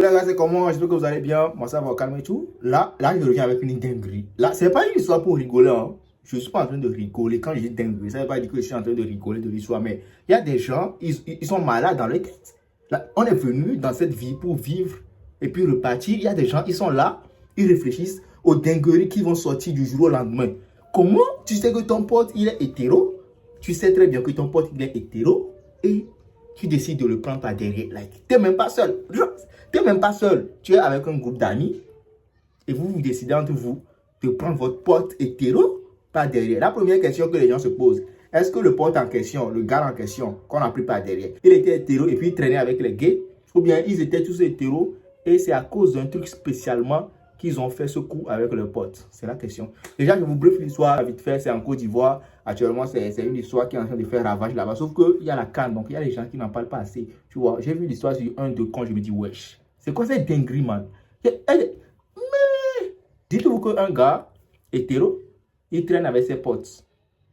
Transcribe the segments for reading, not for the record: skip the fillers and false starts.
les gars, c'est comment? J'espère que vous allez bien. Moi, ça va, calme et tout. Là, je reviens avec une dinguerie. Là, c'est pas une histoire pour rigoler. Hein. Je suis pas en train de rigoler. Quand je dis dinguerie, ça veut pas dire que je suis en train de rigoler de l'histoire. Mais il y a des gens, ils sont malades dans leur tête. Là, on est venu dans cette vie pour vivre et puis repartir. Il y a des gens, ils sont là, ils réfléchissent aux dingueries qui vont sortir du jour au lendemain. Comment tu sais que ton pote, il est hétéro? Tu sais très bien que ton pote, il est hétéro. Et tu décides de le prendre par derrière. Like, tu n'es même pas seul. Tu n'es même pas seul. Tu es avec un groupe d'amis et vous décidez entre vous de prendre votre pote hétéro par derrière. La première question que les gens se posent, est-ce que le pote en question, le gars en question, qu'on a pris par derrière, il était hétéro et puis il traînait avec les gays? Ou bien ils étaient tous hétéros et c'est à cause d'un truc spécialement qu'ils ont fait ce coup avec leurs potes? C'est la question. Déjà, je vous briefe l'histoire vite fait. C'est en Côte d'Ivoire. Actuellement, c'est une histoire qui est en train de faire ravage là-bas. Sauf qu'il y a la canne, donc il y a des gens qui n'en parlent pas assez. Tu vois, j'ai vu l'histoire sur un de quand je me dis, wesh, c'est quoi cette dinguerie, man? Mais dites-vous qu'un gars hétéro, il traîne avec ses potes.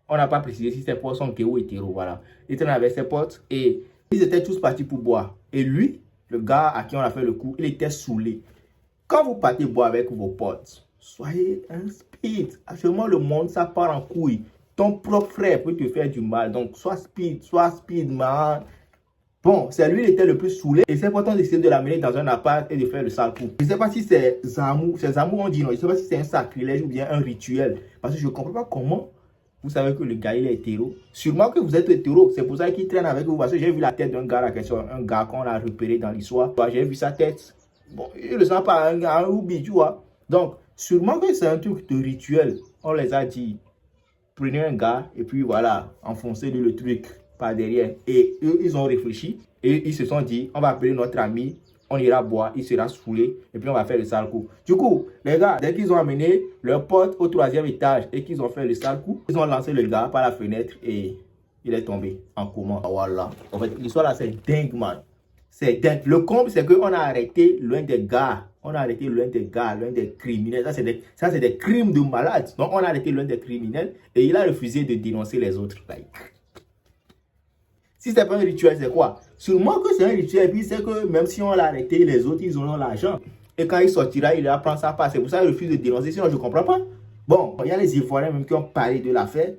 On n'a pas précisé si ses potes sont gays ou hétéros, voilà. Il traîne avec ses potes et ils étaient tous partis pour boire. Et lui, le gars à qui on a fait le coup, il était saoulé. Quand vous partez boire avec vos potes, soyez un speed. Actuellement, le monde, ça part en couille. Ton propre frère peut te faire du mal. Donc, sois speed, man. Bon, c'est lui, il était le plus saoulé. Et c'est pourtant décidé de l'amener dans un appart et de faire le sale coup. Je ne sais pas si c'est Zamou, on dit non. Je ne sais pas si c'est un sacrilège ou bien un rituel. Parce que je ne comprends pas comment vous savez que le gars, il est hétéro. Sûrement que vous êtes hétéro. C'est pour ça qu'il traîne avec vous. Parce que j'ai vu la tête d'un gars, la question, un gars qu'on a repéré dans l'histoire. J'ai vu sa tête. Bon, il ne le sent pas un oubi, tu vois. Donc, sûrement que c'est un truc de rituel. On les a dit, prenez un gars et puis voilà, enfoncez-lui le truc par derrière. Et eux, ils ont réfléchi et ils se sont dit, on va appeler notre ami, on ira boire, il sera saoulé et puis on va faire le sale coup. Du coup, les gars, dès qu'ils ont amené leur pote au 3e étage et qu'ils ont fait le sale coup, ils ont lancé le gars par la fenêtre et il est tombé en coma. Voilà. En fait, l'histoire là, c'est dingue, man. C'est dingue. Le comble, c'est qu'on a arrêté l'un des gars. On a arrêté l'un des gars, l'un des criminels. Ça, c'est des crimes de malades. Donc, on a arrêté l'un des criminels et il a refusé de dénoncer les autres. Like. Si ce n'est pas un rituel, c'est quoi? Sûrement que c'est un rituel. Et puis, c'est que même si on l'a arrêté, les autres, ils auront l'argent. Et quand il sortira, il va prendre sa part. C'est pour ça qu'il refuse de dénoncer. Sinon, je ne comprends pas. Bon, il y a les Ivoiriens même qui ont parlé de l'affaire.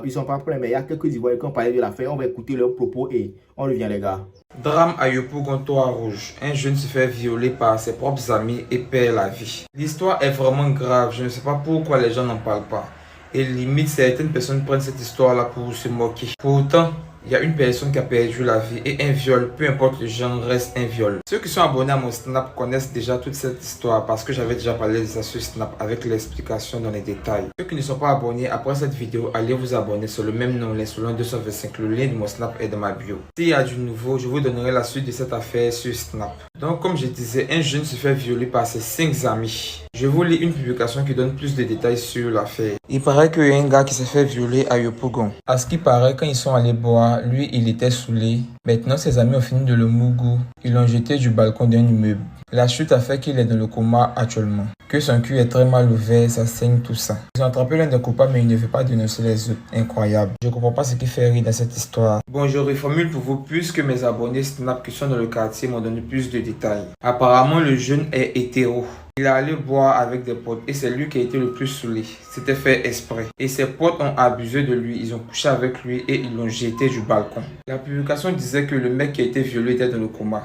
Ils ne sont pas prêts, mais il y a quelques Ivoiriens qui ont parlé de l'affaire. On va écouter leurs propos et on revient, les gars. Drame à Yopougon-Toit-Rouge. Un jeune se fait violer par ses propres amis et perd la vie. L'histoire est vraiment grave. Je ne sais pas pourquoi les gens n'en parlent pas. Et limite, certaines personnes prennent cette histoire-là pour se moquer. Pourtant, il y a une personne qui a perdu la vie et un viol, peu importe le genre, reste un viol. Ceux qui sont abonnés à mon Snap connaissent déjà toute cette histoire parce que j'avais déjà parlé de ça sur Snap avec l'explication dans les détails. Ceux qui ne sont pas abonnés, après cette vidéo, allez vous abonner sur le même nom, les Solon 225. Le lien de mon Snap est dans ma bio. S'il y a du nouveau, je vous donnerai la suite de cette affaire sur Snap. Donc, comme je disais, un jeune se fait violer par ses 5 amis. Je vous lis une publication qui donne plus de détails sur l'affaire. Il paraît qu'il y a un gars qui s'est fait violer à Yopougon. À ce qui paraît, quand ils sont allés boire, lui, il était saoulé. Maintenant, ses amis ont fini de le mougou. Ils l'ont jeté du balcon d'un immeuble. La chute a fait qu'il est dans le coma actuellement. Que son cul est très mal ouvert, ça saigne, tout ça. Ils ont attrapé l'un des coupables, mais il ne veut pas dénoncer les autres. Incroyable. Je comprends pas ce qui fait rire dans cette histoire. Bon, je reformule pour vous puisque mes abonnés Snap qui sont dans le quartier m'ont donné plus de détails. Apparemment, le jeune est hétéro. Il est allé boire avec des potes et c'est lui qui a été le plus saoulé. C'était fait exprès. Et ses potes ont abusé de lui, ils ont couché avec lui et ils l'ont jeté du balcon. La publication disait que le mec qui a été violé était dans le coma.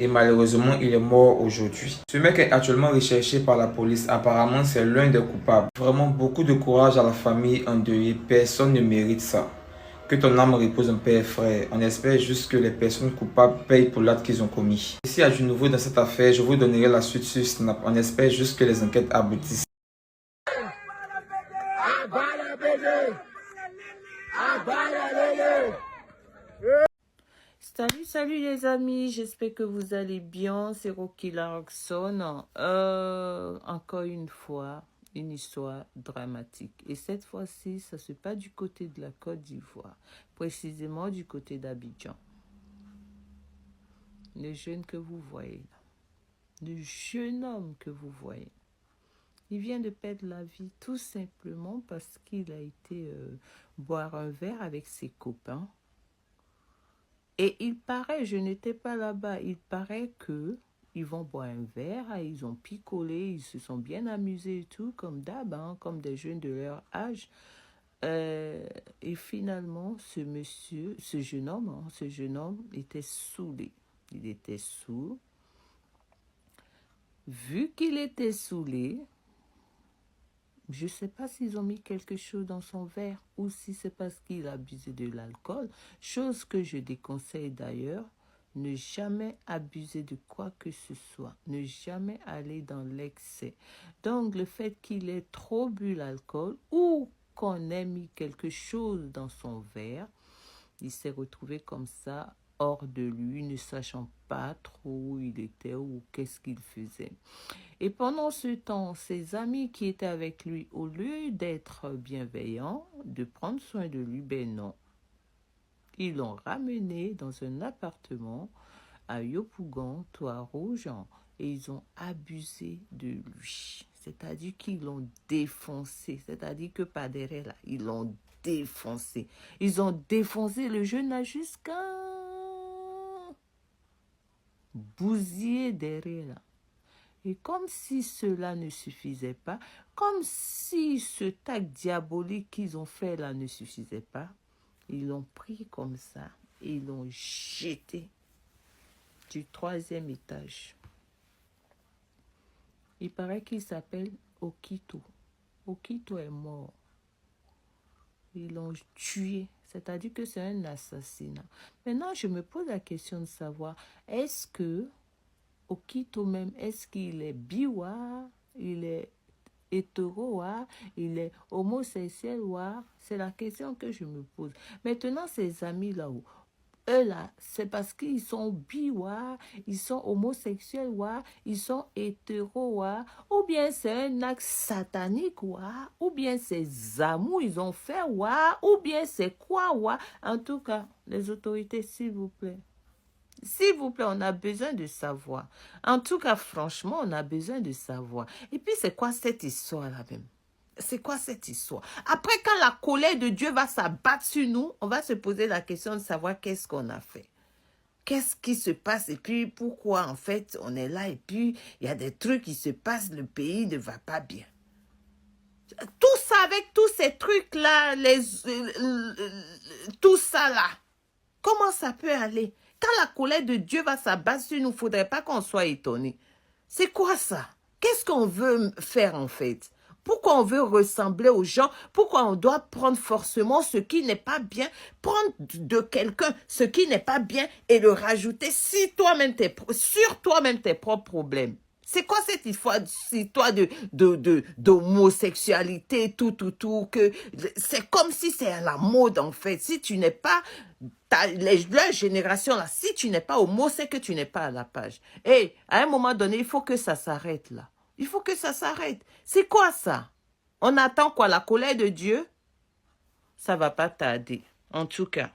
Et malheureusement, il est mort aujourd'hui. Ce mec est actuellement recherché par la police. Apparemment, c'est l'un des coupables. Vraiment beaucoup de courage à la famille endeuillée. Personne ne mérite ça. Que ton âme repose en paix, frère. On espère juste que les personnes coupables payent pour l'acte qu'ils ont commis. Et s'il y a du nouveau dans cette affaire, je vous donnerai la suite sur Snap. On espère juste que les enquêtes aboutissent. Salut les amis, j'espère que vous allez bien, c'est Rocky Larson. Encore une fois, une histoire dramatique. Et cette fois-ci, ça se passe du côté de la Côte d'Ivoire, précisément du côté d'Abidjan. Le jeune que vous voyez là, le jeune homme que vous voyez, il vient de perdre la vie tout simplement parce qu'il a été boire un verre avec ses copains. Et il paraît, je n'étais pas là-bas, il paraît que ils vont boire un verre, ils ont picolé, ils se sont bien amusés et tout, comme d'hab, hein, comme des jeunes de leur âge. Et finalement, ce jeune homme, était saoulé. Il était saoul. Vu qu'il était saoulé, je ne sais pas s'ils ont mis quelque chose dans son verre ou si c'est parce qu'il a abusé de l'alcool, chose que je déconseille d'ailleurs. Ne jamais abuser de quoi que ce soit, ne jamais aller dans l'excès. Donc le fait qu'il ait trop bu l'alcool ou qu'on ait mis quelque chose dans son verre, il s'est retrouvé comme ça, hors de lui, ne sachant pas trop où il était ou qu'est-ce qu'il faisait. Et pendant ce temps, ses amis qui étaient avec lui, au lieu d'être bienveillants, de prendre soin de lui, ben non. Ils l'ont ramené dans un appartement à Yopougon, Toit-Rouge, et ils ont abusé de lui. C'est-à-dire qu'ils l'ont défoncé. C'est-à-dire que par derrière, là, ils l'ont défoncé. Ils ont défoncé le jeune là jusqu'à bousiller derrière là. Et comme si cela ne suffisait pas, comme si ce tac diabolique qu'ils ont fait là ne suffisait pas, ils l'ont pris comme ça et ils l'ont jeté du 3e étage. Il paraît qu'il s'appelle Okito. Okito est mort. Ils l'ont tué. C'est-à-dire que c'est un assassinat. Maintenant, je me pose la question de savoir, est-ce que Okito même, est-ce qu'il est biwa, il est hétéro, il est homosexuel, c'est la question que je me pose. Maintenant, ces amis là-haut, eux là, c'est parce qu'ils sont bi, ils sont homosexuels, ils sont hétéros, ou bien c'est un acte satanique, ou bien c'est amours ils ont fait, ou bien c'est quoi, En tout cas, les autorités, s'il vous plaît, on a besoin de savoir. En tout cas, franchement, on a besoin de savoir. Et puis, c'est quoi cette histoire-là même? C'est quoi cette histoire? Après, quand la colère de Dieu va s'abattre sur nous, on va se poser la question de savoir qu'est-ce qu'on a fait. Qu'est-ce qui se passe et puis pourquoi, en fait, on est là et puis il y a des trucs qui se passent, le pays ne va pas bien. Tout ça, avec tous ces trucs-là, tout ça là, comment ça peut aller? Quand la colère de Dieu va s'abattre sur nous, il ne faudrait pas qu'on soit étonné. C'est quoi ça? Qu'est-ce qu'on veut faire en fait? Pourquoi on veut ressembler aux gens? Pourquoi on doit prendre forcément ce qui n'est pas bien? Prendre de quelqu'un ce qui n'est pas bien et le rajouter sur toi-même tes propres problèmes. C'est quoi cette histoire d'homosexualité, que c'est comme si c'est à la mode en fait. Si tu n'es pas, la génération là, si tu n'es pas homo, c'est que tu n'es pas à la page. Et à un moment donné, il faut que ça s'arrête là. Il faut que ça s'arrête. C'est quoi ça? On attend quoi? La colère de Dieu? Ça va pas tarder. En tout cas.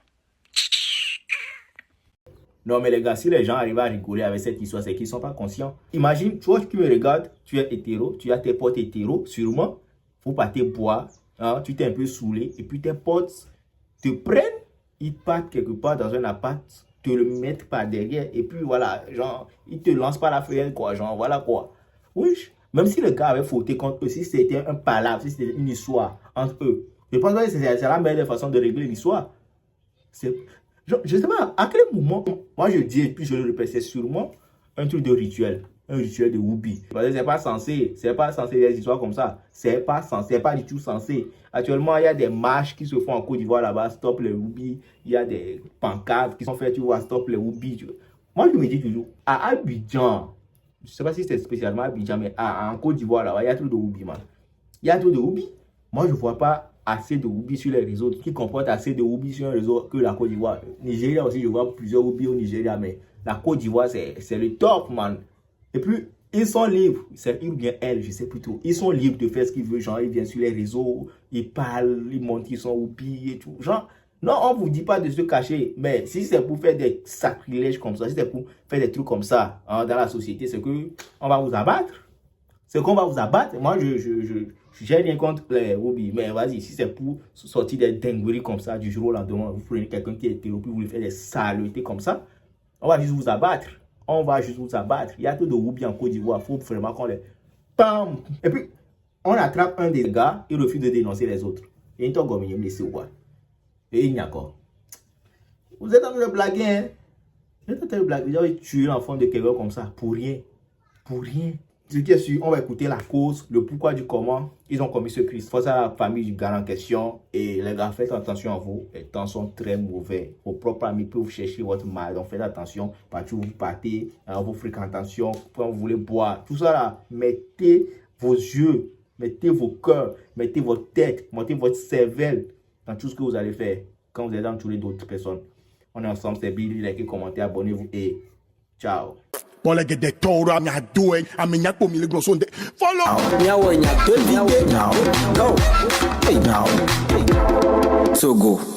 Non, mais les gars, si les gens arrivent à rigoler avec cette histoire, c'est qu'ils ne sont pas conscients. Imagine, toi qui me regardes, tu es hétéro, tu as tes potes hétéros, sûrement, faut pas te boire, hein, tu t'es un peu saoulé, et puis tes potes te prennent, ils partent quelque part dans un appart, te le mettent par derrière, et puis voilà, genre, ils te lancent par la fenêtre, quoi, genre, voilà quoi. Oui, même si le gars avait fauté contre eux, si c'était un palabre, si c'était une histoire entre eux, je pense que c'est la meilleure façon de régler l'histoire. Je ne sais pas à quel moment, moi je dis et puis je le répète, c'est sûrement un truc de rituel, un rituel de Whoopi. Parce que c'est pas censé des histoires comme ça, c'est pas du tout censé. Actuellement, il y a des marches qui se font en Côte d'Ivoire là-bas, stop les Whoopi, il y a des pancartes qui sont faites, tu vois, stop les Whoopi. Moi je me dis toujours, à Abidjan, je ne sais pas si c'est spécialement à Abidjan, mais en Côte d'Ivoire là-bas, il y a trop de Whoopi, man. Il y a trop de Whoopi. Moi je ne vois pas assez de Whoopi sur les réseaux, qui comportent assez de Whoopi sur un réseau que la Côte d'Ivoire. Nigeria aussi, je vois plusieurs Whoopi au Nigeria, mais la Côte d'Ivoire, c'est le top, man. Et puis, ils sont libres, c'est il ou bien elle, je sais plus trop. Ils sont libres de faire ce qu'ils veulent, genre, ils viennent sur les réseaux, ils parlent, ils montrent qu'ils sont Whoopi et tout. Genre, non, on vous dit pas de se cacher, mais si c'est pour faire des sacrilèges comme ça, si c'est pour faire des trucs comme ça hein, dans la société, c'est que on va vous abattre. C'est qu'on va vous abattre. Moi, j'ai rien contre les Whoopi, mais vas-y, si c'est pour sortir des dingueries comme ça du jour au lendemain, vous prenez quelqu'un qui est hétéro, puis vous lui faites des saletés comme ça, on va juste vous abattre. on va juste vous abattre. Il y a tout de roupies en Côte d'Ivoire. Il faut vraiment qu'on les... Pam! Et puis, on attrape un des gars, il refuse de dénoncer les autres. Et il tombe comme il me laisse voir. Et il n'y a encore. Vous êtes en train de blaguer, hein? Vous êtes en train de blaguer. Vous avez tué l'enfant de quelqu'un comme ça. Pour rien. Pour rien. Ce qui est sûr, on va écouter la cause, le pourquoi du comment ils ont commis ce crime. Face à la famille du gars en question. Et les gars, faites attention à vous. Les temps sont très mauvais. Vos propres amis peuvent chercher votre mal. Donc faites attention. Partout où vous partez, à vos fréquentations, quand vous voulez boire. Tout ça là, mettez vos yeux, mettez vos cœurs, mettez votre tête, mettez votre cervelle dans tout ce que vous allez faire. Quand vous êtes entouré d'autres personnes. On est ensemble, c'est Billy. Likez, commentez, abonnez-vous et ciao. Well, I get that told I'm not doing. I mean, I put me the on follow. Now, go.